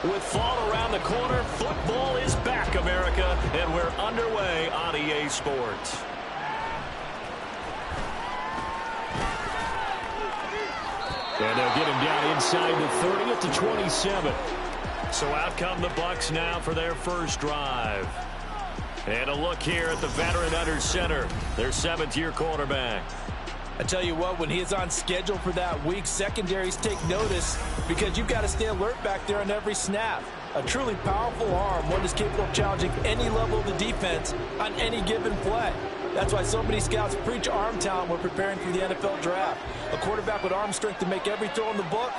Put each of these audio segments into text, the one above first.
With fall around the corner, football is back, America, and we're underway on EA Sports. And they'll get him down inside the 30 at the 27. So out come the Bucs now for their first drive. And a look here at the veteran under center, their 7th-year quarterback. I tell you what, when he is on schedule for that week, secondaries take notice because you've got to stay alert back there on every snap. A truly powerful arm, one that's capable of challenging any level of the defense on any given play. That's why so many scouts preach arm talent when preparing for the NFL draft. A quarterback with arm strength to make every throw in the book,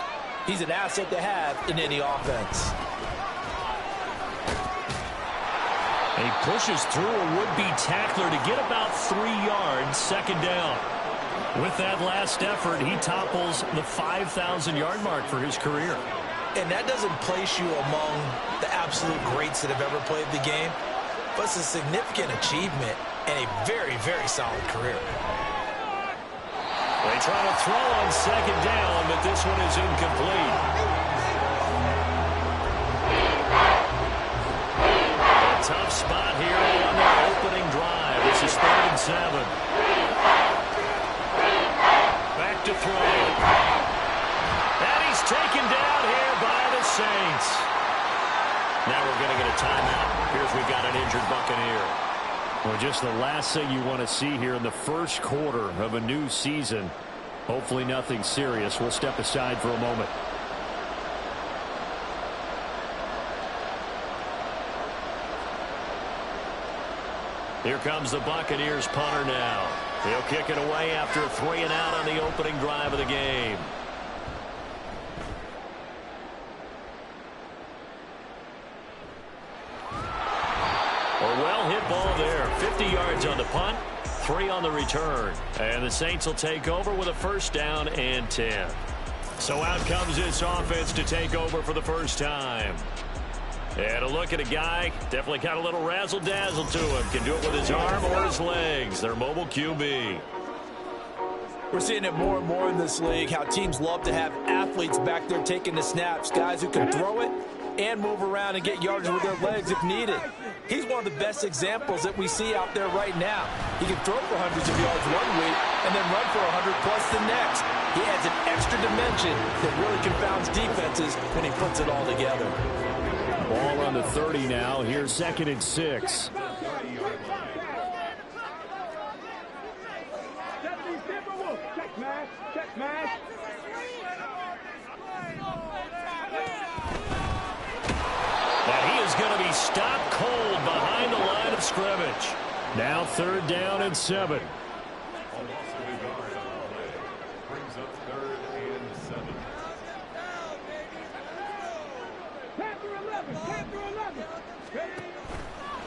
he's an asset to have in any offense. And he pushes through a would-be tackler to get about 3 yards, second down. With that last effort, he topples the 5,000-yard mark for his career. And that doesn't place you among the absolute greats that have ever played the game, but it's a significant achievement and a very, very solid career. They try to throw on second down, but this one is incomplete. A tough spot here on their opening drive. This is 3rd and 7. To throw. And he's taken down here by the Saints. Now we're going to get a timeout. Here's we've got an injured Buccaneer. Well, just the last thing you want to see here in the first quarter of a new season. Hopefully nothing serious. We'll step aside for a moment. Here comes the Buccaneers punter now. He'll kick it away after a 3 and out on the opening drive of the game. A well-hit ball there. 50 yards on the punt, 3 on the return. And the Saints will take over with a first down and 10. So out comes this offense to take over for the first time. And a look at a guy, definitely got a little razzle-dazzle to him. Can do it with his arm or his legs. Their mobile QB. We're seeing it more and more in this league, how teams love to have athletes back there taking the snaps, guys who can throw it and move around and get yardage with their legs if needed. He's one of the best examples that we see out there right now. He can throw for hundreds of yards one week and then run for 100+ the next. He adds an extra dimension that really confounds defenses when he puts it all together. Ball on the 30 now. Here's 2nd and 6. And he is going to be stopped cold behind the line of scrimmage. Now 3rd down and 7.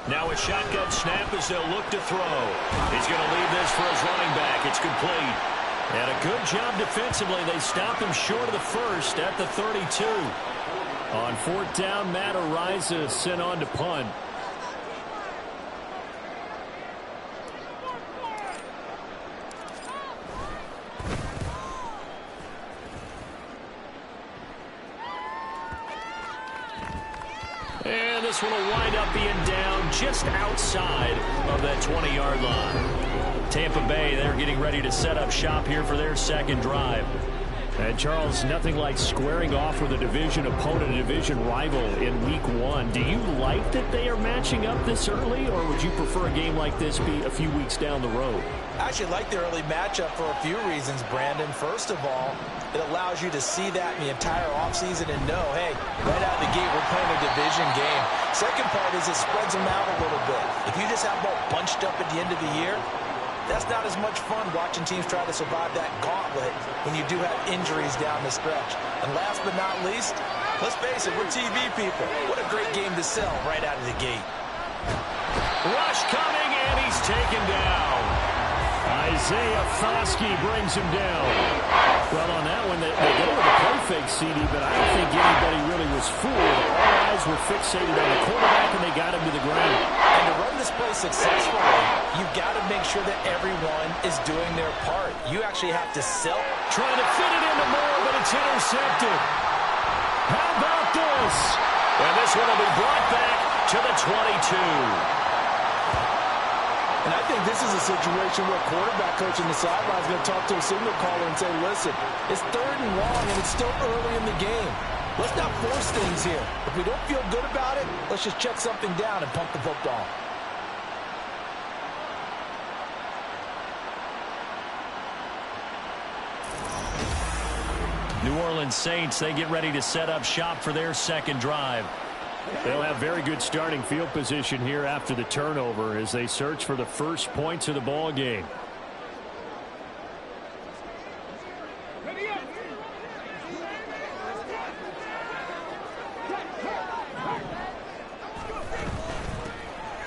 Now a shotgun snap as they'll look to throw. He's going to leave this for his running back. It's complete. And a good job defensively. They stop him short of the first at the 32. On 4th down, Matt Ariza is sent on to punt. And this one will wind up being down just outside of that 20-yard line. Tampa Bay, they're getting ready to set up shop here for their second drive. And, Charles, nothing like squaring off with a division opponent, a division rival in Week 1. Do you like that they are matching up this early, or would you prefer a game like this be a few weeks down the road? I actually like the early matchup for a few reasons, Brandon. First of all, it allows you to see that in the entire offseason and know, hey, right out of the gate, we're playing a division game. Second part is it spreads them out a little bit. If you just have them all bunched up at the end of the year, that's not as much fun watching teams try to survive that gauntlet when you do have injuries down the stretch. And last but not least, let's face it, we're TV people. What a great game to sell right out of the gate. Rush coming, and he's taken down. Isaiah Foskey brings him down. Well, on that one, they go with a play fake, CD, but I don't think anybody really was fooled. All eyes were fixated on the quarterback, and they got him to the ground. And to run this play successfully, you've got to make sure that everyone is doing their part. You actually have to sell. Trying to fit it into Moore, but it's intercepted. How about this? And this one will be brought back to the 22. And I think this is a situation where quarterback coach in the sideline is going to talk to a signal caller and say, listen, it's 3rd and long, and it's still early in the game. Let's not force things here. If we don't feel good about it, let's just check something down and pump the football. New Orleans Saints, they get ready to set up shop for their second drive. They'll have very good starting field position here after the turnover as they search for the first points of the ball game.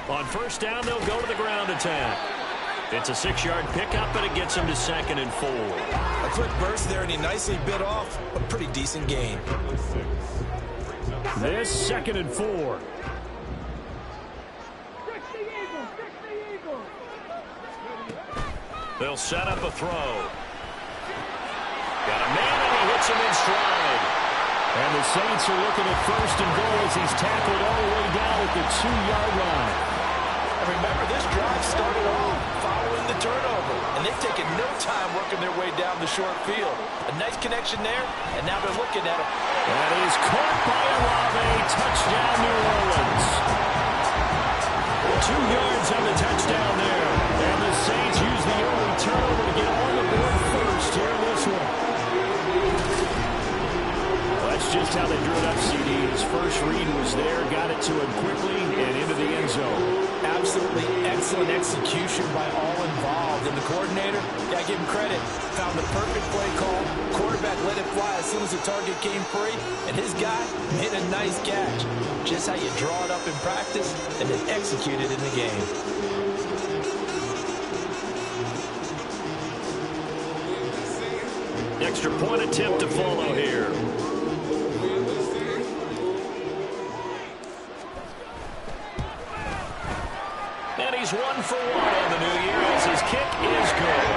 On first down, they'll go to the ground attack. It's a 6-yard pickup, and it gets them to 2nd and 4. A quick burst there, and he nicely bit off a pretty decent gain. This 2nd and 4. They'll set up a throw. Got a man, and he hits him in stride. And the Saints are looking at 1st and goal as he's tackled all the way down at the 2-yard line. And remember, this drive started off following the turnover, and they've taken no time working their way down the short field. A nice connection there, and now they're looking at it. That is caught by Olave. Touchdown, New Orleans. 2 yards on the touchdown there. And the Saints use the early turnover to get on the board first here in this one. Well, that's just how they drew it up, CD. His first read was there, got it to him quickly, and into the end zone. Absolutely excellent execution by all involved. And the coordinator, gotta give him credit, found the perfect play call. Quarterback let it fly as soon as the target came free, and his guy made a nice catch. Just how you draw it up in practice and then execute it in the game. Extra point attempt to follow here. And he's 1 for 1 on the new year as his kick is good.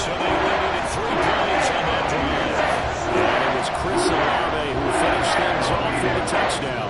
So they eliminated 3 plays on that drive. And it was Chris Olave who finished things off with a touchdown.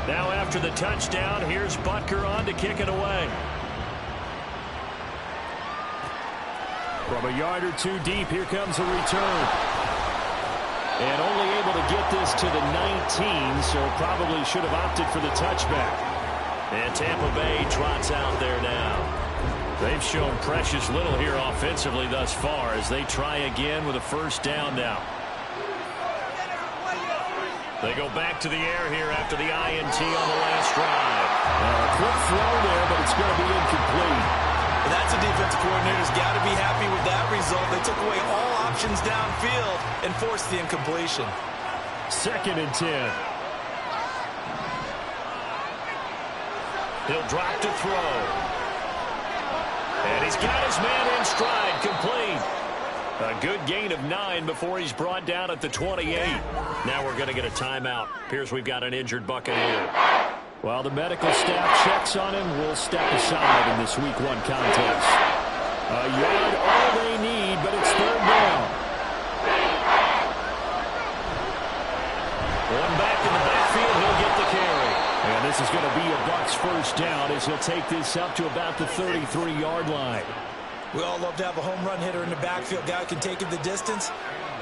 Now after the touchdown, here's Butker on to kick it away. From a yard or 2 deep, here comes a return. And only able to get this to the 19, so probably should have opted for the touchback. And Tampa Bay trots out there now. They've shown precious little here offensively thus far as they try again with a first down now. They go back to the air here after the INT on the last drive. A quick throw there, but it's going to be incomplete. And that's a defensive coordinator's got to be happy with that result. They took away all options downfield and forced the incompletion. 2nd and 10. He'll drop to throw. And he's got his man in stride, complete. A good gain of 9 before he's brought down at the 28. Now we're going to get a timeout. Appears we've got an injured Buccaneer. While the medical staff checks on him, we'll step aside in this Week 1 contest. A yard, all they need, but it's 3rd down. One back in the backfield, he'll get the carry. And this is going to be a Bucs first down as he'll take this up to about the 33-yard line. We all love to have a home run hitter in the backfield. Guy can take it the distance.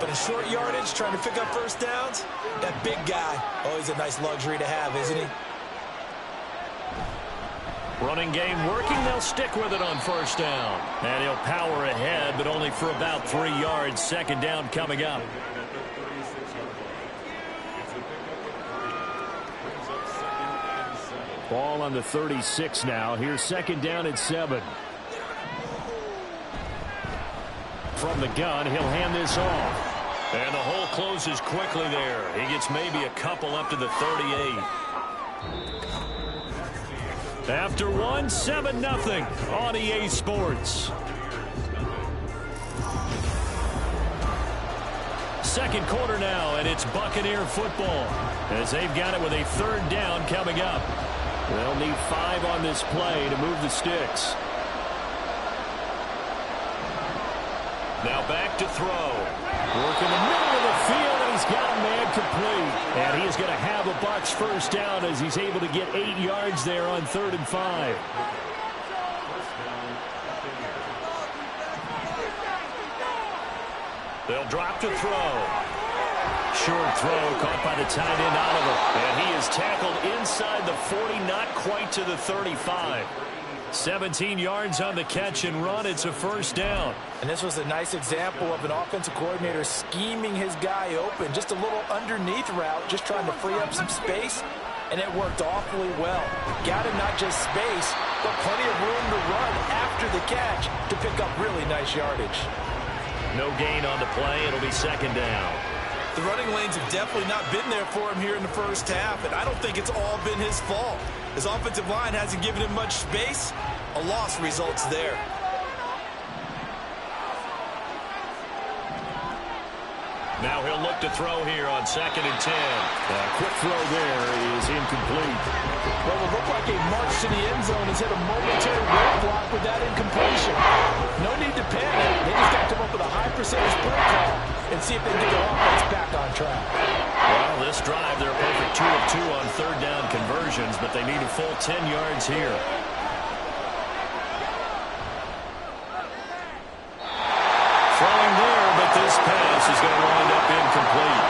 But in short yardage, trying to pick up first downs, that big guy, always a nice luxury to have, isn't he? Running game working. They'll stick with it on first down. And he'll power ahead, but only for about 3 yards. 2nd down coming up. Ball on the 36 now. Here's 2nd down and 7. From the gun, he'll hand this off. And the hole closes quickly there. He gets maybe a couple up to the 38. After one, 7-0 on EA Sports. Second quarter now, and it's Buccaneer football as they've got it with a third down coming up. They'll need 5 on this play to move the sticks. Now back to throw. Work in the middle of the field, and he's got a man complete. And he is going to have a Bucs first down as he's able to get 8 yards there on 3rd and 5. They'll drop to throw. Short throw caught by the tight end Oliver. And he is tackled inside the 40, not quite to the 35. 17 yards on the catch and run. It's a first down. And this was a nice example of an offensive coordinator scheming his guy open. Just a little underneath route, just trying to free up some space. And it worked awfully well. Got him not just space, but plenty of room to run after the catch to pick up really nice yardage. No gain on the play. It'll be second down. The running lanes have definitely not been there for him here in the first half, and I don't think it's all been his fault. His offensive line hasn't given him much space. A loss results there. Now he'll look to throw here on 2nd and 10. Quick throw there is incomplete. Well, it looked like a march to the end zone has hit a momentary roadblock with that incompletion. No need to panic. They just got to come up with a high percentage play call and see if they can get their offense back on track. Well, this drive, they're a perfect 2 of 2 on 3rd down conversions, but they need a full 10 yards here. Throwing there, but this pass is going to wind up incomplete.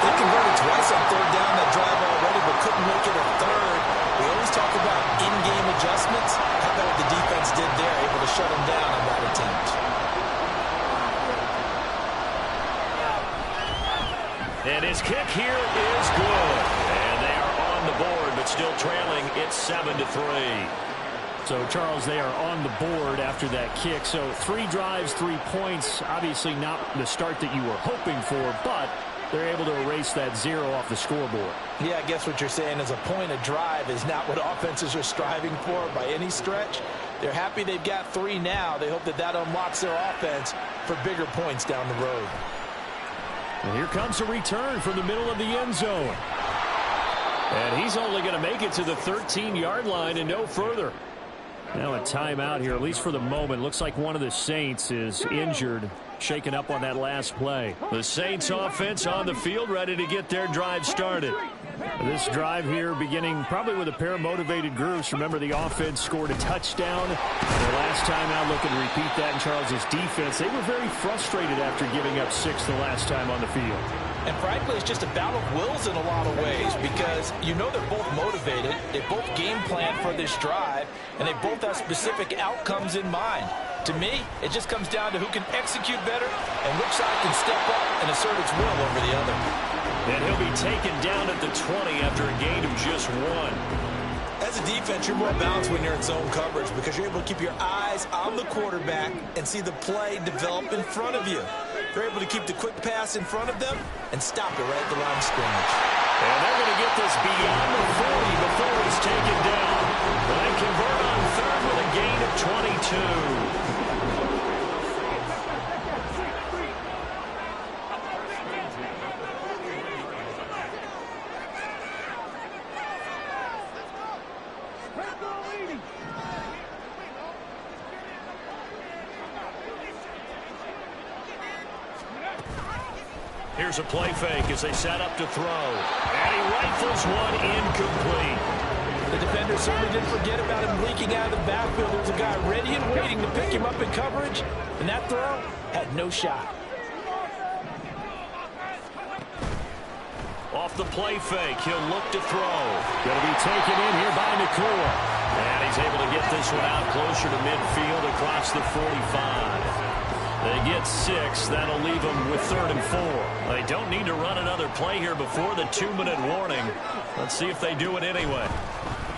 They converted twice on 3rd down that drive already, but couldn't make it a 3rd. We always talk about in-game adjustments. How about what the defense did there, able to shut them down on that attempt. And his kick here is good. And they are on the board, but still trailing. It's 7-3. So, Charles, they are on the board after that kick. So 3 drives, 3 points. Obviously not the start that you were hoping for, but they're able to erase that 0 off the scoreboard. Yeah, I guess what you're saying is a point of drive is not what offenses are striving for by any stretch. They're happy they've got 3 now. They hope that that unlocks their offense for bigger points down the road. And here comes a return from the middle of the end zone. And he's only going to make it to the 13-yard line and no further. Now a timeout here, at least for the moment. Looks like one of the Saints is injured, shaken up on that last play. The Saints offense on the field, ready to get their drive started. This drive here beginning probably with a pair of motivated groups. Remember, the offense scored a touchdown. Their last time out, looking to repeat that in Charles's defense. They were very frustrated after giving up 6 the last time on the field. And frankly, it's just a battle of wills in a lot of ways because you know they're both motivated. They both game plan for this drive, and they both have specific outcomes in mind. To me, it just comes down to who can execute better and which side can step up and assert its will over the other. And he'll be taken down at the 20 after a gain of just 1. As a defense, you're more balanced when you're in zone coverage because you're able to keep your eyes on the quarterback and see the play develop in front of you. They're able to keep the quick pass in front of them and stop it right at the line of scrimmage. And they're going to get this beyond the 40 before it's taken down. They convert on 3rd with a gain of 22. Here's a play fake as they set up to throw. And he rifles one incomplete. The defender certainly didn't forget about him leaking out of the backfield. There was a guy ready and waiting to pick him up in coverage, and that throw had no shot. Off the play fake, he'll look to throw. Going to be taken in here by Nakua. And he's able to get this one out closer to midfield across the 45. They get 6. That'll leave them with 3rd and 4. They don't need to run another play here before the 2-minute warning. Let's see if they do it anyway.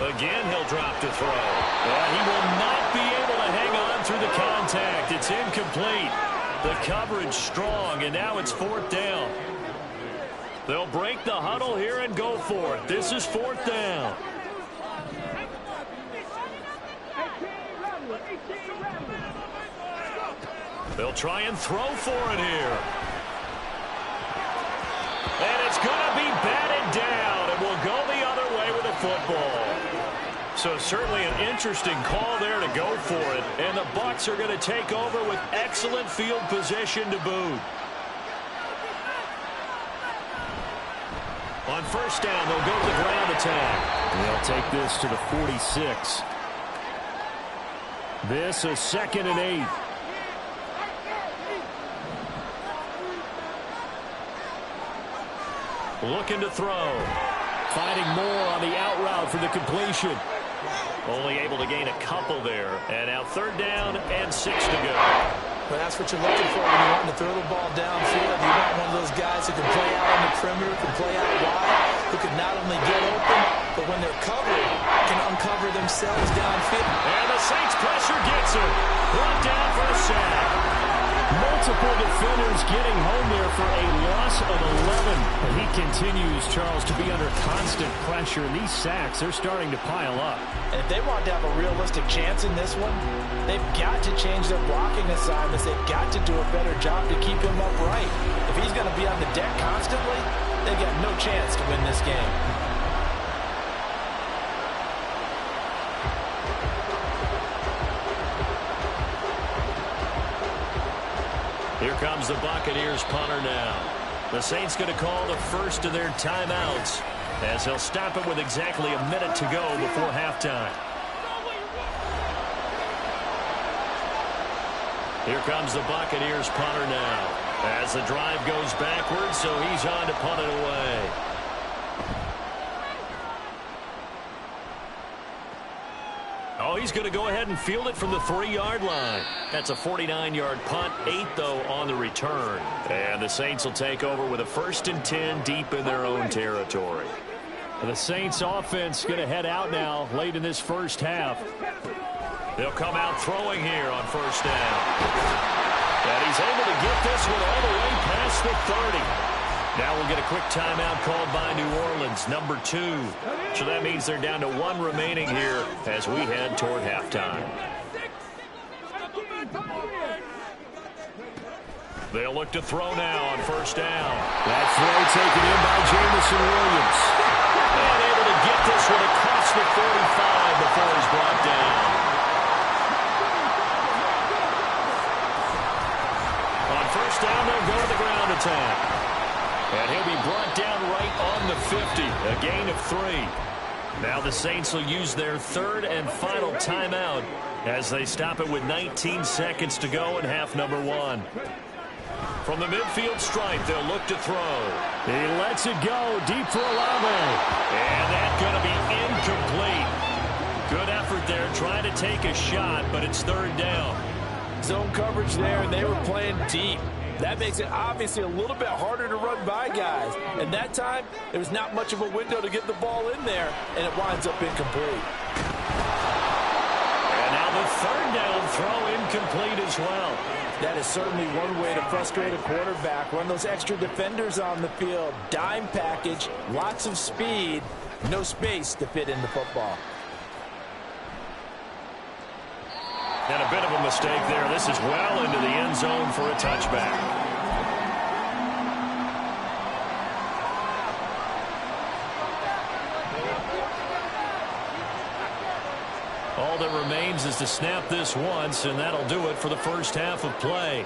Again, he'll drop to throw. And he will not be able to hang on through the contact. It's incomplete. The coverage strong, and now it's 4th down. They'll break the huddle here and go for it. This is 4th down. They'll try and throw for it here. And it's going to be batted down, and will go the other way with the football. So certainly an interesting call there to go for it. And the Bucs are going to take over with excellent field position to boot. On 1st down, they'll go to the ground attack. They'll take this to the 46. This is 2nd and 8. Looking to throw. Finding more on the out route for the completion. Only able to gain a couple there. And now 3rd down and 6 to go. Well, that's what you're looking for when you want to throw the ball downfield. You want one of those guys who can play out on the perimeter, can play out wide, who can not only get open, but when they're covered, can uncover themselves downfield. And the Saints pressure gets him. Brought down for a sack. Multiple defenders getting home there for a loss of 11. But he continues, Charles, to be under constant pressure. And these sacks, they're starting to pile up. And if they want to have a realistic chance in this one, they've got to change their blocking assignments. They've got to do a better job to keep him upright. If he's going to be on the deck constantly, they've got no chance to win this game. Here comes the Buccaneers punter now. The Saints going to call the first of their timeouts as they'll stop it with exactly a minute to go before halftime. Here comes the Buccaneers punter now as the drive goes backwards, so he's on to punt it away. Oh, he's going to go ahead and field it from the 3-yard line. That's a 49-yard punt, 8 though on the return. And the Saints will take over with a 1st and 10 deep in their own territory. The Saints offense going to head out now late in this first half. They'll come out throwing here on 1st down. And he's able to get this one all the way past the 30. Now we'll get a quick timeout called by New Orleans, number 2. So that means they're down to 1 remaining here as we head toward halftime. They'll look to throw now on 1st down. That throw taken in by Jamison Williams. And able to get this one across the 45 before he's brought down. On 1st down, they'll go to the ground attack. And he'll be brought down right on the 50, a gain of 3. Now the Saints will use their 3rd and final timeout as they stop it with 19 seconds to go in half number 1. From the midfield stripe, they'll look to throw. He lets it go deep for Olave. And that's going to be incomplete. Good effort there trying to take a shot, but it's 3rd down. Zone coverage there, and they were playing deep. That makes it obviously a little bit harder to run by guys. And that time, there was not much of a window to get the ball in there, and it winds up incomplete. And now the 3rd down throw incomplete as well. That is certainly one way to frustrate a quarterback. Run those extra defenders on the field. Dime package, lots of speed, no space to fit in the football. And a bit of a mistake there. This is well into the end zone for a touchback. All that remains is to snap this once, and that'll do it for the first half of play.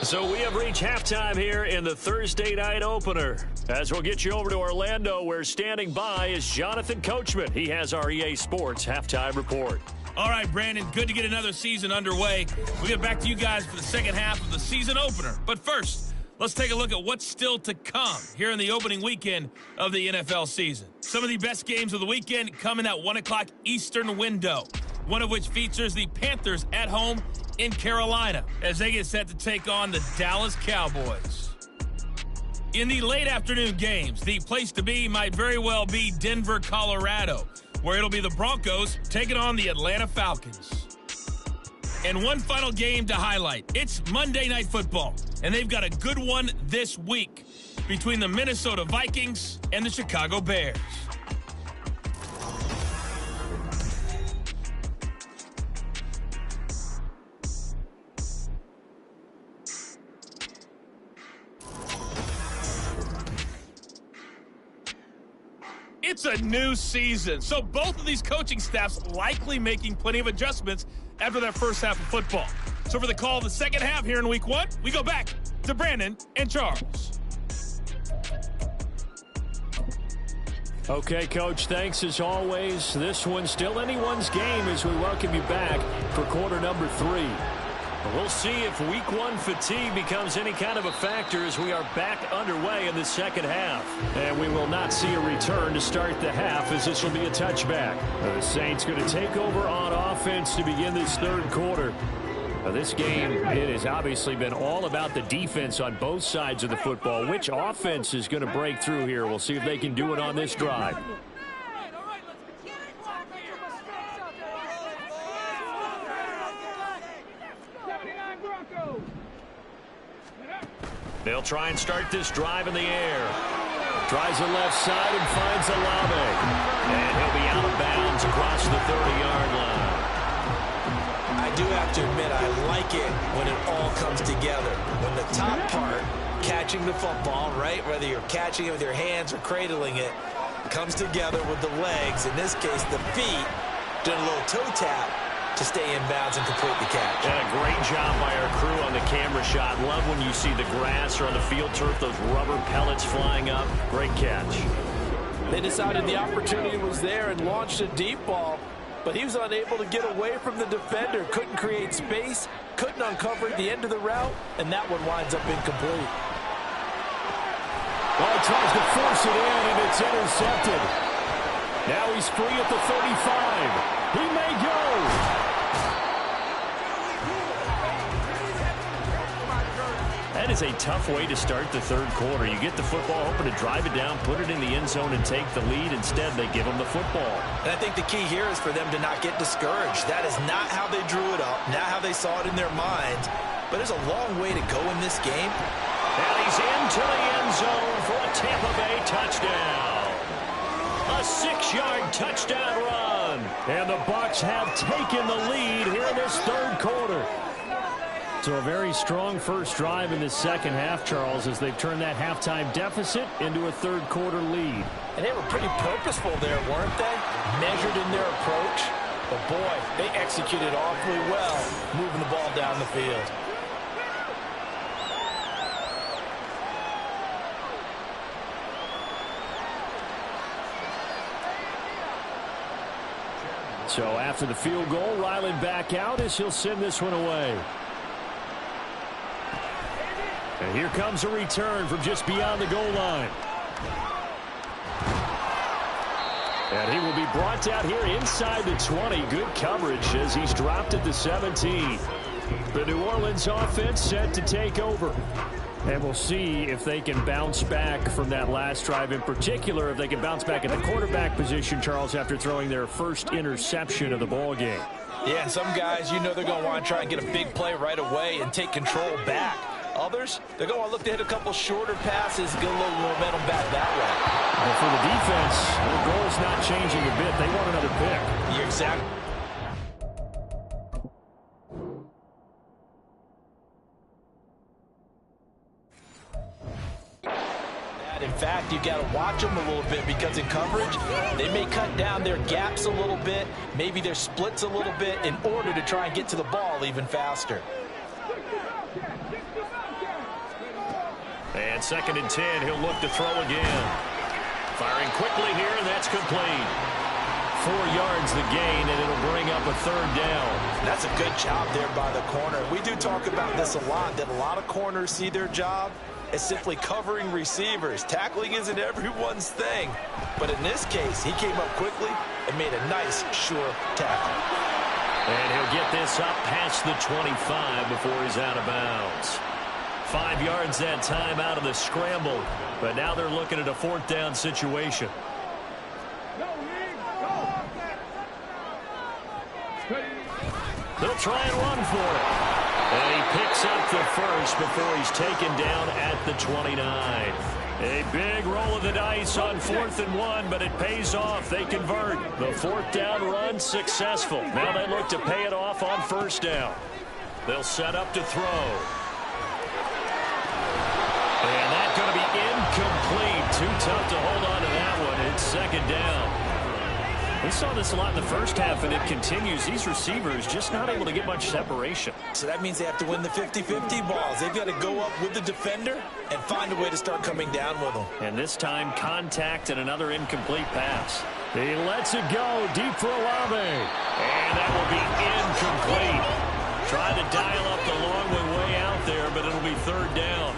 So we have reached halftime here in the Thursday night opener. As we'll get you over to Orlando, where standing by is Jonathan Coachman. He has our EA Sports halftime report. All right, Brandon, good to get another season underway. We'll get back to you guys for the second half of the season opener. But first, let's take a look at what's still to come here in the opening weekend of the NFL season. Some of the best games of the weekend come in that 1 o'clock Eastern window, one of which features the Panthers at home in Carolina as they get set to take on the Dallas Cowboys. In the late afternoon games, the place to be might very well be Denver, Colorado, where it'll be the Broncos taking on the Atlanta Falcons. And one final game to highlight. It's Monday Night Football, and they've got a good one this week between the Minnesota Vikings and the Chicago Bears. It's a new season, so both of these coaching staffs likely making plenty of adjustments after that first half of football. So for the call of the second half here in week one, we go back to Brandon and Charles. Okay, Coach, thanks as always. This one's still anyone's game as we welcome you back for quarter number 3. We'll see if week one fatigue becomes any kind of a factor as we are back underway in the second half. And we will not see a return to start the half as this will be a touchback. The Saints going to take over on offense to begin this third quarter. This game, it has obviously been all about the defense on both sides of the football. Which offense is going to break through here? We'll see if they can do it on this drive. They'll try and start this drive in the air. Tries the left side and finds Olave. And he'll be out of bounds across the 30-yard line. I do have to admit, I like it when it all comes together. When the top part, catching the football, right, whether you're catching it with your hands or cradling it, comes together with the legs, in this case the feet, doing a little toe tap to stay in bounds and complete the catch. And a great job by our crew on the camera shot. Love when you see the grass or on the field turf, those rubber pellets flying up. Great catch. They decided the opportunity was there and launched a deep ball, but he was unable to get away from the defender. Couldn't create space, couldn't uncover the end of the route, and that one winds up incomplete. Well, he tries to force it in, and it's intercepted. Now he's free at the 35. He may go. That is a tough way to start the third quarter. You get the football, hoping to drive it down, put it in the end zone, and take the lead. Instead, they give them the football. And I think the key here is for them to not get discouraged. That is not how they drew it up, not how they saw it in their minds. But there's a long way to go in this game. And he's into the end zone for a Tampa Bay touchdown. A 6-yard touchdown run. And the Bucs have taken the lead here in this third quarter. So a very strong first drive in the second half, Charles, as they've turned that halftime deficit into a third quarter lead. And they were pretty purposeful there, weren't they? Measured in their approach. But boy, they executed awfully well, moving the ball down the field. So after the field goal, Ryland back out as he'll send this one away. And here comes a return from just beyond the goal line. And he will be brought down here inside the 20. Good coverage as he's dropped at the 17. The New Orleans offense set to take over. And we'll see if they can bounce back from that last drive, in particular, if they can bounce back at the quarterback position, Charles, after throwing their first interception of the ball game. Yeah, and some guys, you know they're going to want to try and get a big play right away and take control back. Others, they're going to look to hit a couple shorter passes, get a little momentum back that way. Well, for the defense, the goal's not changing a bit. They want another pick. You're exactly. In fact, you got to watch them a little bit because in coverage, they may cut down their gaps a little bit, maybe their splits a little bit in order to try and get to the ball even faster. And 2nd and 10, he'll look to throw again. Firing quickly here, and that's complete. 4 yards the gain, and it'll bring up a 3rd down. That's a good job there by the corner. We do talk about this a lot, that a lot of corners see their job as simply covering receivers. Tackling isn't everyone's thing. But in this case, he came up quickly and made a nice, sure tackle. And he'll get this up past the 25 before he's out of bounds. 5 yards that time out of the scramble. But now they're looking at a 4th down situation. They'll try and run for it. And he picks up the first before he's taken down at the 29. A big roll of the dice on 4th and 1, but it pays off. They convert. The 4th down run successful. Now they look to pay it off on 1st down. They'll set up to throw. And that's going to be incomplete. Too tough to hold on to that one. It's 2nd down. We saw this a lot in the first half, and it continues. These receivers just not able to get much separation. So that means they have to win the 50-50 balls. They've got to go up with the defender and find a way to start coming down with them. And this time, contact and another incomplete pass. He lets it go deep for Olave. And that will be incomplete. Trying to dial up the long way out there, but it'll be 3rd down.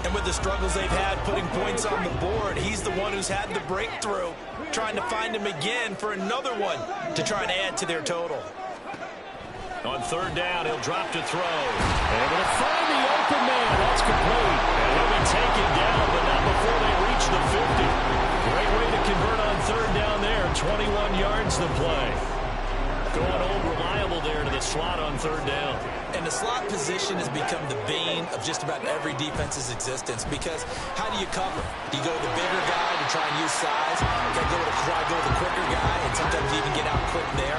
And with the struggles they've had putting points on the board, he's the one who's had the breakthrough, trying to find him again for another one to try and add to their total. On 3rd down, he'll drop to throw. Able to find the open man. That's complete. And he'll be taken down, but not before they reach the 50. Great way to convert on 3rd down there. 21 yards the play. Going old reliable there to the slot on 3rd down. And the slot position has become the bane of just about every defense's existence, because how do you cover? Do you go with the bigger guy to try and use size? You got to go with the quicker guy, and sometimes you even get out quick there.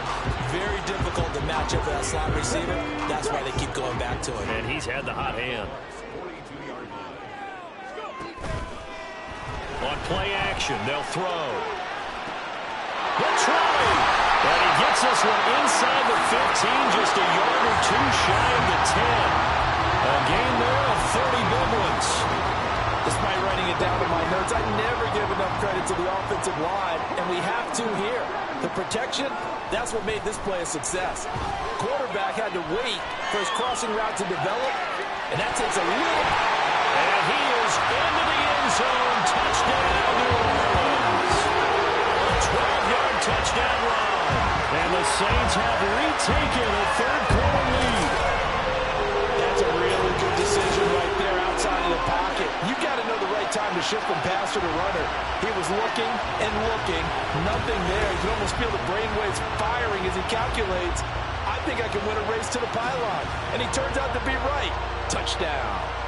Very difficult to match up with that slot receiver. That's why they keep going back to him. And he's had the hot hand. On play action, they'll throw. The try! And he gets this one inside the 15, just a yard or two shy of the 10. A gain there of 30 big ones. Despite writing it down in my notes, I never give enough credit to the offensive line, and we have to here. The protection, that's what made this play a success. Quarterback had to wait for his crossing route to develop, and that takes a little... And he is into the end zone. Touchdown, New Orleans. A 12-yard touchdown run. And the Saints have retaken a 3rd-quarter lead. That's a really good decision right there outside of the pocket. You've got to know the right time to shift from passer to runner. He was looking and looking. Nothing there. You can almost feel the brainwaves firing as he calculates. I think I can win a race to the pylon. And he turns out to be right. Touchdown.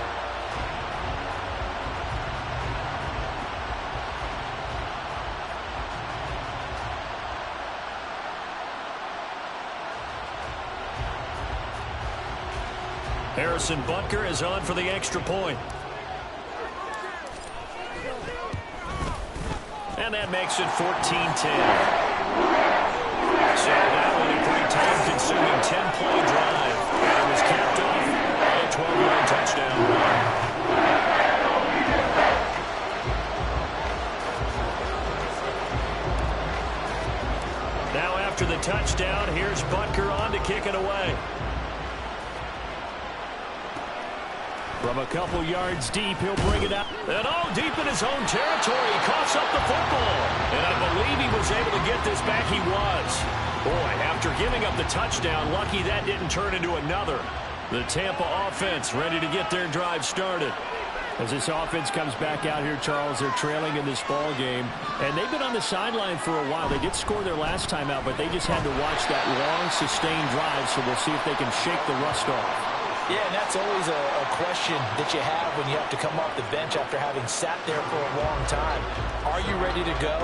Harrison Butker is on for the extra point. And that makes it 14-10. So that was a pretty time-consuming 10-play drive. And it was capped off by a 12-yard touchdown run. Now after the touchdown, here's Butker on to kick it away. From a couple yards deep, he'll bring it out. And deep in his own territory, he coughs up the football. And I believe he was able to get this back. He was. Boy, after giving up the touchdown, lucky that didn't turn into another. The Tampa offense ready to get their drive started. As this offense comes back out here, Charles, they're trailing in this ball game. And they've been on the sideline for a while. They did score their last time out, but they just had to watch that long, sustained drive. So we'll see if they can shake the rust off. Yeah, and that's always a question that you have when you have to come off the bench after having sat there for a long time. Are you ready to go?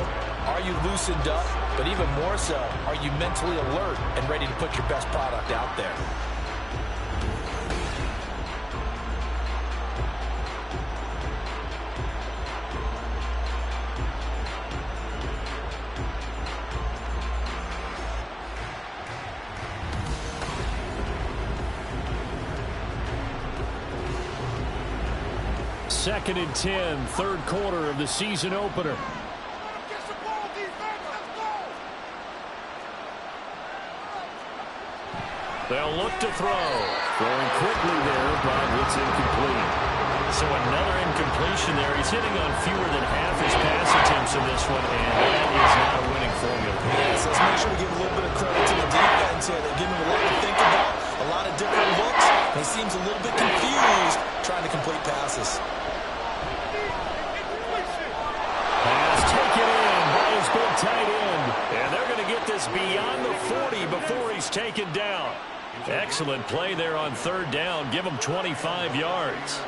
Are you loosened up? But even more so, are you mentally alert and ready to put your best product out there? Second and 10, 3rd quarter of the season opener. They'll look to throw. Throwing quickly there, but it's incomplete. So another incompletion there. He's hitting on fewer than half his pass attempts in this one, and that is not a winning formula. Yes, let's make sure we give a little bit of credit to the defense here. They're giving him a lot to think about, a lot of different looks. He seems a little bit confused trying to complete passes. Pass taken in by his big tight end. And they're going to get this beyond the 40 before he's taken down. Excellent play there on third down. Give him 25 yards.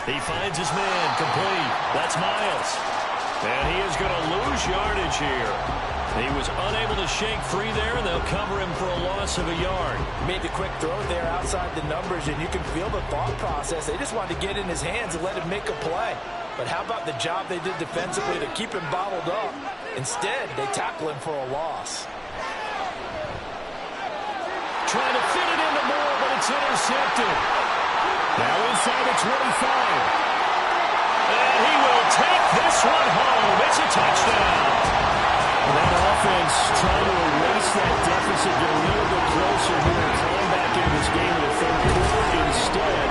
He finds his man complete. That's Miles. And he is going to lose yardage here. He was unable to shake free there, and they'll cover him for a loss of a yard. Made the quick throw there outside the numbers, and you can feel the thought process. They just wanted to get in his hands and let him make a play. But how about the job they did defensively to keep him bottled up? Instead, they tackle him for a loss. Trying to fit it into Moore, but it's intercepted. Now inside the 25. And he will take this one home. It's a touchdown. That offense trying to erase that deficit, get a little bit closer here and climb back into this game in the third quarter. Instead,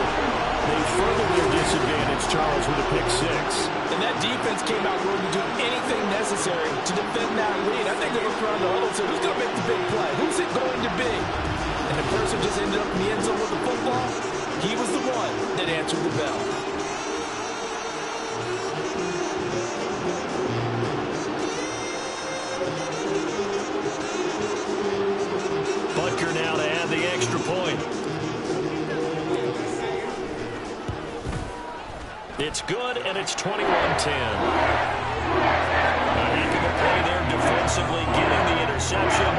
they further their disadvantage, Charles, with a pick six. And that defense came out willing to do anything necessary to defend that lead. I think they looked around the huddle and said, who's going to make the big play? Who's it going to be? And the person just ended up in the end zone with the football. He was the one that answered the bell. Butker now to add the extra point. It's good, and it's 21-10. A heck of a play there defensively, getting the interception,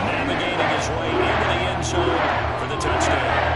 navigating his way into the end zone for the touchdown.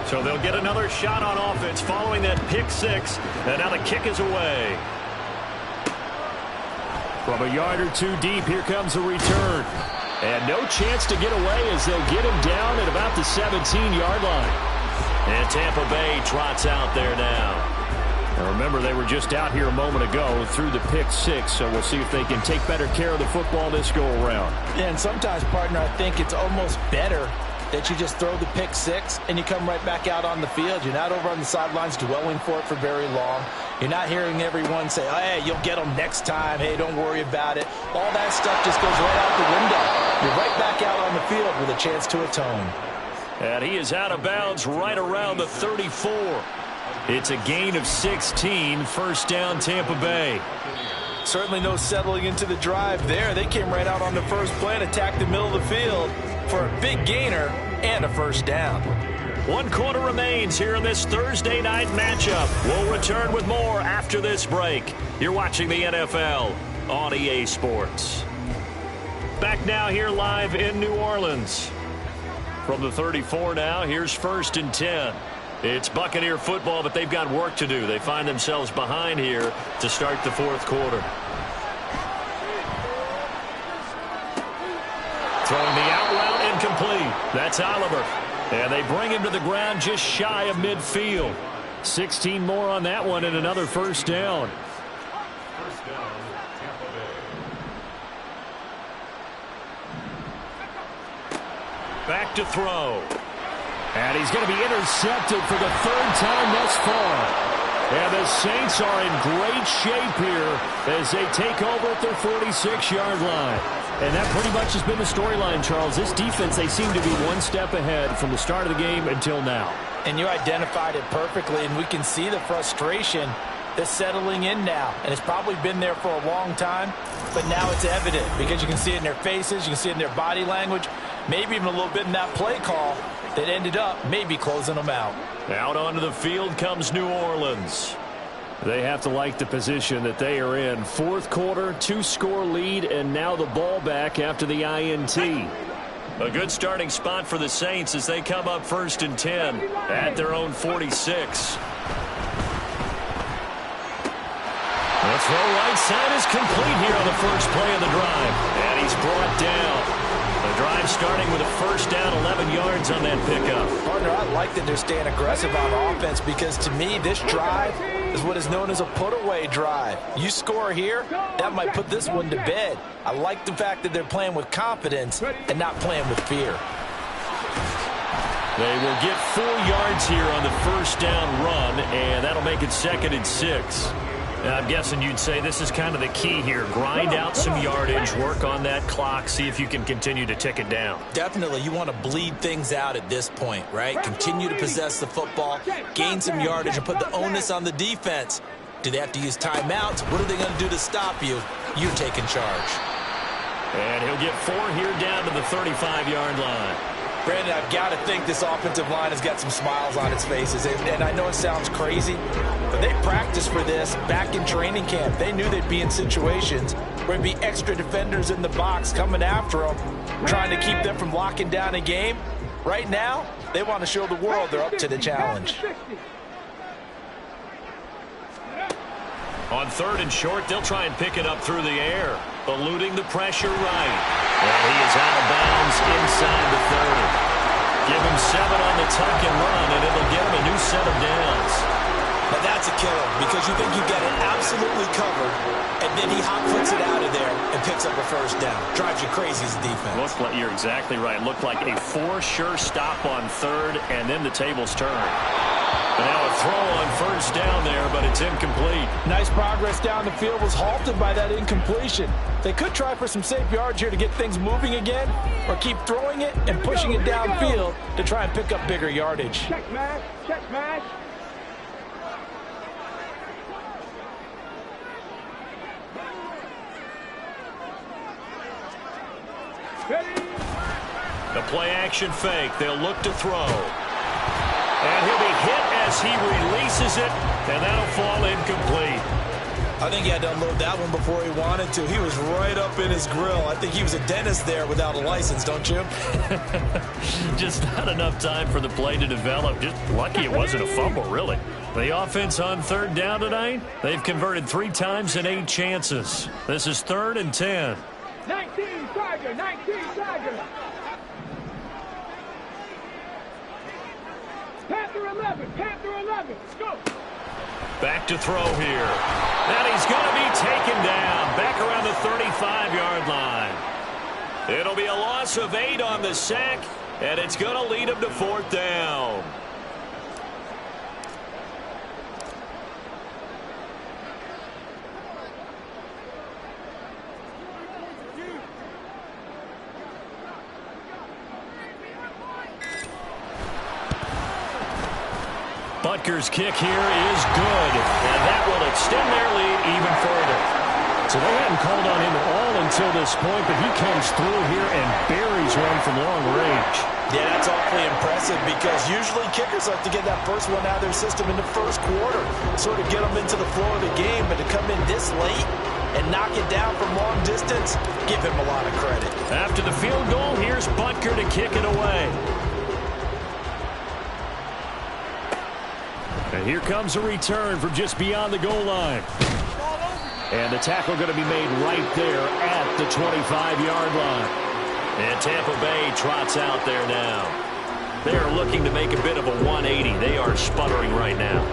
So they'll get another shot on offense following that pick six. And now the kick is away. From a yard or two deep, here comes a return. And no chance to get away as they'll get him down at about the 17-yard line. And Tampa Bay trots out there now. Now remember, they were just out here a moment ago through the pick six, so we'll see if they can take better care of the football this go-around. Yeah, and sometimes, partner, I think it's almost better that you just throw the pick six and you come right back out on the field. You're not over on the sidelines dwelling for it for very long. You're not hearing everyone say, oh, hey, you'll get them next time. Hey, don't worry about it. All that stuff just goes right out the window. You're right back out on the field with a chance to atone. And he is out of bounds right around the 34. It's a gain of 16, first down Tampa Bay. Certainly no settling into the drive there. They came right out on the first play and attacked the middle of the field for a big gainer and a first down. 1 quarter remains here in this Thursday night matchup. We'll return with more after this break. You're watching the NFL on EA Sports. Back now here live in New Orleans. From the 34 now, here's 1st and 10. It's Buccaneer football, but they've got work to do. They find themselves behind here to start the 4th quarter. Throwing the out route incomplete. That's Oliver. And they bring him to the ground just shy of midfield. 16 more on that one and another first down. Back to throw. And he's going to be intercepted for the 3rd time thus far. And the Saints are in great shape here as they take over at their 46-yard line. And that pretty much has been the storyline, Charles. This defense, they seem to be one step ahead from the start of the game until now. And you identified it perfectly, and we can see the frustration They're settling in now, and it's probably been there for a long time, but now it's evident because you can see it in their faces, you can see it in their body language, maybe even a little bit in that play call that ended up maybe closing them out. Out onto the field comes New Orleans. They have to like the position that they are in. Fourth quarter, 2-score lead, and now the ball back after the INT. A good starting spot for the Saints as they come up 1st and 10 at their own 46. The throw right side is complete here on the first play of the drive. And he's brought down. The drive starting with a first down, 11 yards on that pickup. Partner, I like that they're staying aggressive on offense because to me this drive is what is known as a put-away drive. You score here, that might put this one to bed. I like the fact that they're playing with confidence and not playing with fear. They will get 4 yards here on the first down run, and that'll make it 2nd and 6. I'm guessing you'd say this is kind of the key here. Grind out some yardage, work on that clock, see if you can continue to tick it down. Definitely, you want to bleed things out at this point, right? Continue to possess the football, gain some yardage, and put the onus on the defense. Do they have to use timeouts? What are they going to do to stop you? You're taking charge. And he'll get 4 here down to the 35-yard line. Brandon, I've got to think this offensive line has got some smiles on its faces. And I know it sounds crazy, but they practiced for this back in training camp. They knew they'd be in situations where there'd be extra defenders in the box coming after them, trying to keep them from locking down a game. Right now, they want to show the world they're up to the challenge. On 3rd and short, they'll try and pick it up through the air, eluding the pressure right. And he is out of bounds inside the 30. Give him 7 on the tuck and run, and it'll give him a new set of downs. Now that's a killer because you think you've got it absolutely covered, and then he hot-foots it out of there and picks up a first down. Drives you crazy as a defense. You're exactly right. Looked like a 4-sure stop on 3rd, and then the tables turned. But now a throw on first down there, but it's incomplete. Nice progress down the field was halted by that incompletion. They could try for some safe yards here to get things moving again, or keep throwing it and pushing it downfield to try and pick up bigger yardage. Check match, check match. The play action fake. They'll look to throw. And he'll be hit as he releases it, and that'll fall incomplete. I think he had to unload that one before he wanted to. He was right up in his grill. I think he was a dentist there without a license, don't you? Just not enough time for the play to develop. Just lucky it wasn't a fumble, really. The offense on 3rd down tonight, they've converted 3 times in 8 chances. This is 3rd and 10. 19 Tiger, 19 Tiger. Panther 11, Panther 11, let's go. Back to throw here. And he's going to be taken down back around the 35-yard line. It'll be a loss of 8 on the sack, and it's going to lead him to 4th down. Butker's kick here is good, and that will extend their lead even further. So they hadn't called on him at all until this point, but he comes through here and buries one from long range. Yeah, that's awfully impressive because usually kickers like to get that first one out of their system in the first quarter, sort of get them into the flow of the game, but to come in this late and knock it down from long distance, give him a lot of credit. After the field goal, here's Butker to kick it away. And here comes a return from just beyond the goal line. And the tackle going to be made right there at the 25-yard line. And Tampa Bay trots out there now. They are looking to make a bit of a 180. They are sputtering right now.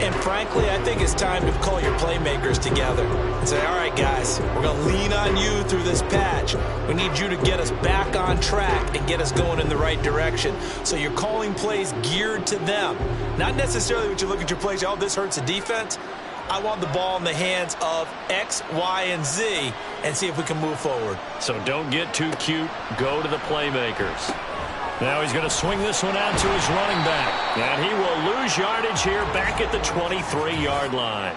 And frankly, I think it's time to call your playmakers together and say, all right, guys, we're going to lean on you through this patch. We need you to get us back on track and get us going in the right direction. So you're calling plays geared to them. Not necessarily when you look at your plays, oh, this hurts the defense. I want the ball in the hands of X, Y, and Z and see if we can move forward. So don't get too cute. Go to the playmakers. Now he's going to swing this one out to his running back. And he will lose yardage here back at the 23-yard line.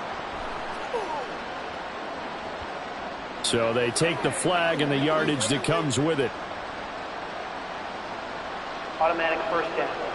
So they take the flag and the yardage that comes with it. Automatic first down.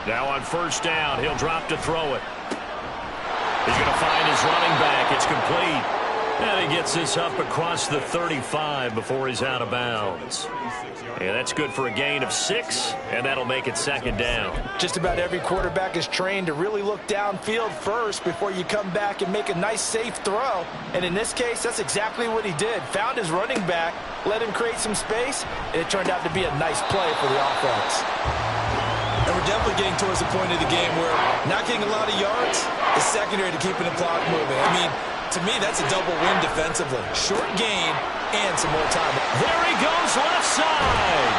Now on first down, he'll drop to throw it. He's going to find his running back. It's complete. And he gets this up across the 35 before he's out of bounds. And that's good for a gain of 6, and that'll make it second down. Just about every quarterback is trained to really look downfield first before you come back and make a nice, safe throw. And in this case, that's exactly what he did. Found his running back, let him create some space, and it turned out to be a nice play for the offense. And we're definitely getting towards the point of the game where not getting a lot of yards is secondary to keeping the clock moving. I mean, to me, that's a double win defensively. Short gain and some more time. There he goes left side.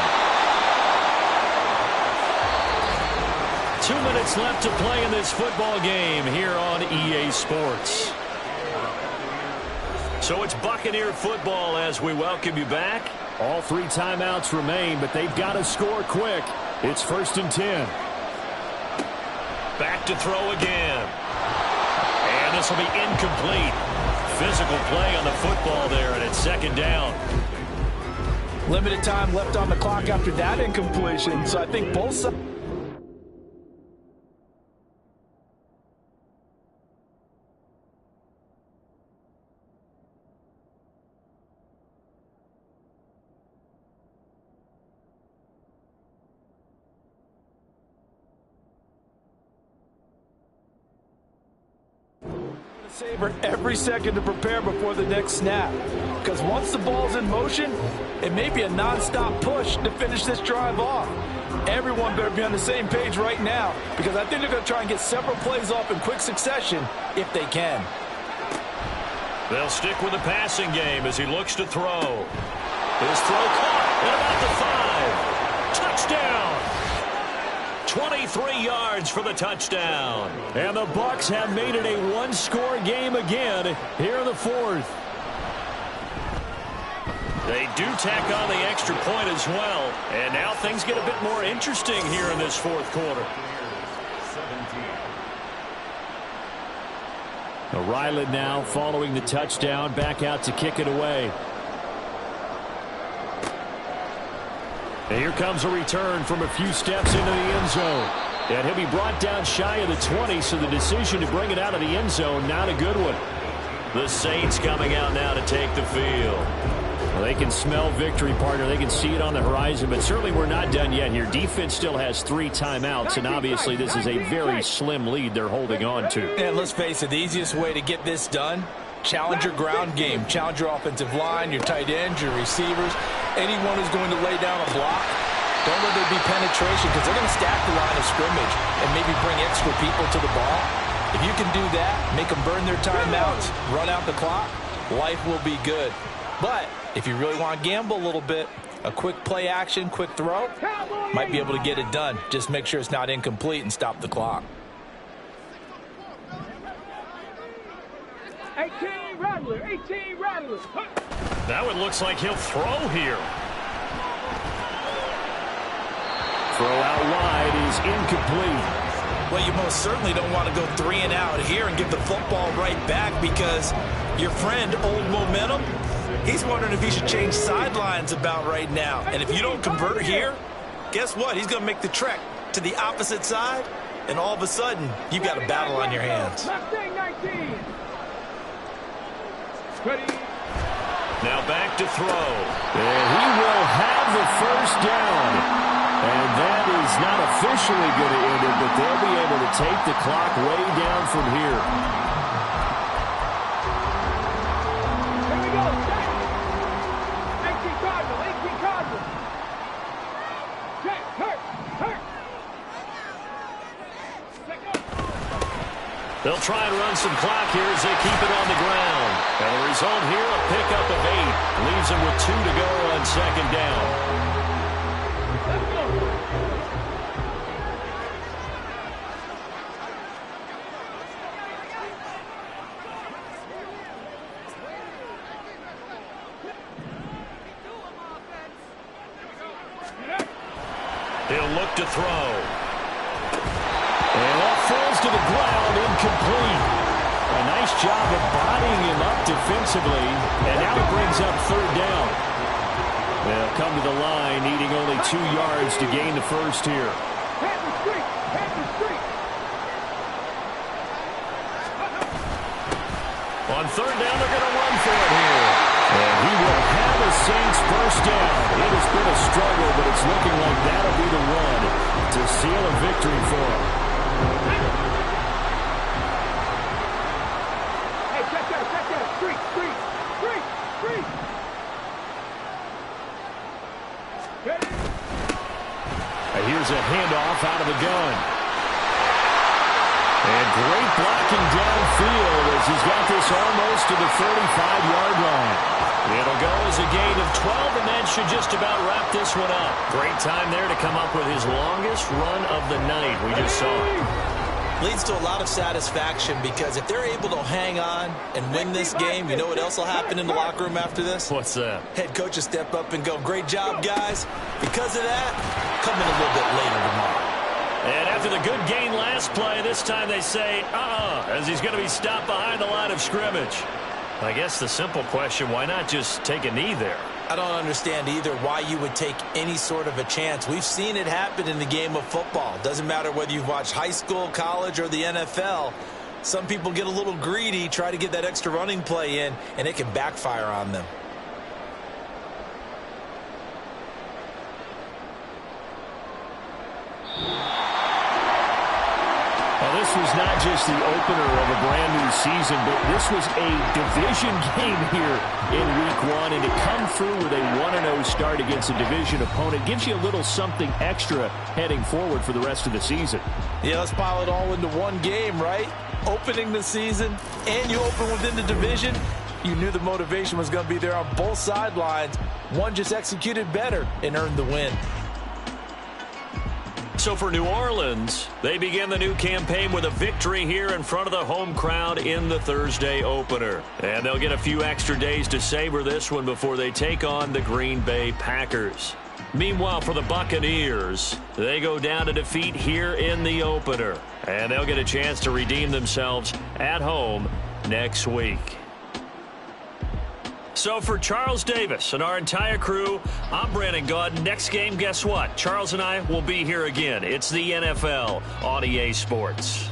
2 minutes left to play in this football game here on EA Sports. So it's Buccaneer football as we welcome you back. All 3 timeouts remain, but they've got to score quick. It's 1st and 10. Back to throw again. And this will be incomplete. Physical play on the football there, and it's 2nd down. Limited time left on the clock after that incompletion, so I think both sides. Savor every second to prepare before the next snap, because once the ball's in motion, it may be a non-stop push to finish this drive off. Everyone better be on the same page right now, because I think they're going to try and get several plays off in quick succession if they can. They'll stick with the passing game as he looks to throw. His throw caught at about the 5. Touchdown! 23 yards for the touchdown. And the Bucs have made it a 1-score game again here in the 4th. They do tack on the extra point as well. And now things get a bit more interesting here in this 4th quarter. Ryland now following the touchdown, back out to kick it away. And here comes a return from a few steps into the end zone. And he'll be brought down shy of the 20, so the decision to bring it out of the end zone, not a good one. The Saints coming out now to take the field. Well, they can smell victory, partner. They can see it on the horizon, but certainly we're not done yet here. Defense still has 3 timeouts, and obviously this is a very slim lead they're holding on to. And let's face it, the easiest way to get this done, challenge your ground game. Challenge your offensive line, your tight ends, your receivers, anyone who's going to lay down a block. Don't let there be penetration, because they're going to stack the line of scrimmage and maybe bring extra people to the ball. If you can do that, make them burn their timeouts, run out the clock, life will be good. But if you really want to gamble a little bit, a quick play action, quick throw, might be able to get it done. Just make sure it's not incomplete and stop the clock. 18 Rattler, 18 Rattler. Now it looks like he'll throw here. Throw out wide is incomplete. Well, you most certainly don't want to go 3 and out here and give the football right back, because your friend, Old Momentum, he's wondering if he should change sidelines about right now. And if you don't convert here, guess what? He's going to make the trek to the opposite side, and all of a sudden, you've got a battle on your hands. Mustang 19. Ready. Now back to throw. And he will have the 1st down. And that is not officially going to end it, but they'll be able to take the clock way down from here. Here we go. 18 Cardinal, 18 Cardinal. Check, hurt. They'll try and run some clock here as they keep it on the ground. And the result here, a pickup of 8. Leaves them with 2 to go on 2nd down. He'll look to throw. And that falls to the ground, incomplete. A nice job of bodying him up defensively, and now it brings up 3rd down. They'll come to the line, needing only 2 yards to gain the 1st here. Panther Street, Panther Street. On 3rd down, they're going to run for it here. And he will have a Saints 1st down. It has been a struggle, but it's looking like that'll be the run to seal a victory for him. Hey, check that. Street. Ready. And here's a handoff out of the gun. And great blocking downfield as he's got this almost to the 45-yard line. It'll go as a gain of 12, and that should just about wrap this one up. Great time there to come up with his longest run of the night. We just saw it. Leads to a lot of satisfaction because if they're able to hang on and win this game, you know what else will happen in the locker room after this? What's that? Head coach will step up and go, great job, guys. Because of that, come in a little bit later tomorrow. And after the good game last play, this time they say, as he's going to be stopped behind the line of scrimmage. I guess the simple question, why not just take a knee there? I don't understand either why you would take any sort of a chance. We've seen it happen in the game of football. Doesn't matter whether you've watched high school, college, or the NFL. Some people get a little greedy, try to get that extra running play in, and it can backfire on them. Well, this was not just the opener of a brand new season, but this was a division game here in week 1. And to come through with a 1-0 start against a division opponent gives you a little something extra heading forward for the rest of the season. Yeah, let's pile it all into one game, right? Opening the season, and you open within the division. You knew the motivation was going to be there on both sidelines. One just executed better and earned the win. So for New Orleans, they begin the new campaign with a victory here in front of the home crowd in the Thursday opener. And they'll get a few extra days to savor this one before they take on the Green Bay Packers. Meanwhile, for the Buccaneers, they go down to defeat here in the opener. And they'll get a chance to redeem themselves at home next week. So for Charles Davis and our entire crew, I'm Brandon Gaudin. Next game, guess what? Charles and I will be here again. It's the NFL on EA Sports.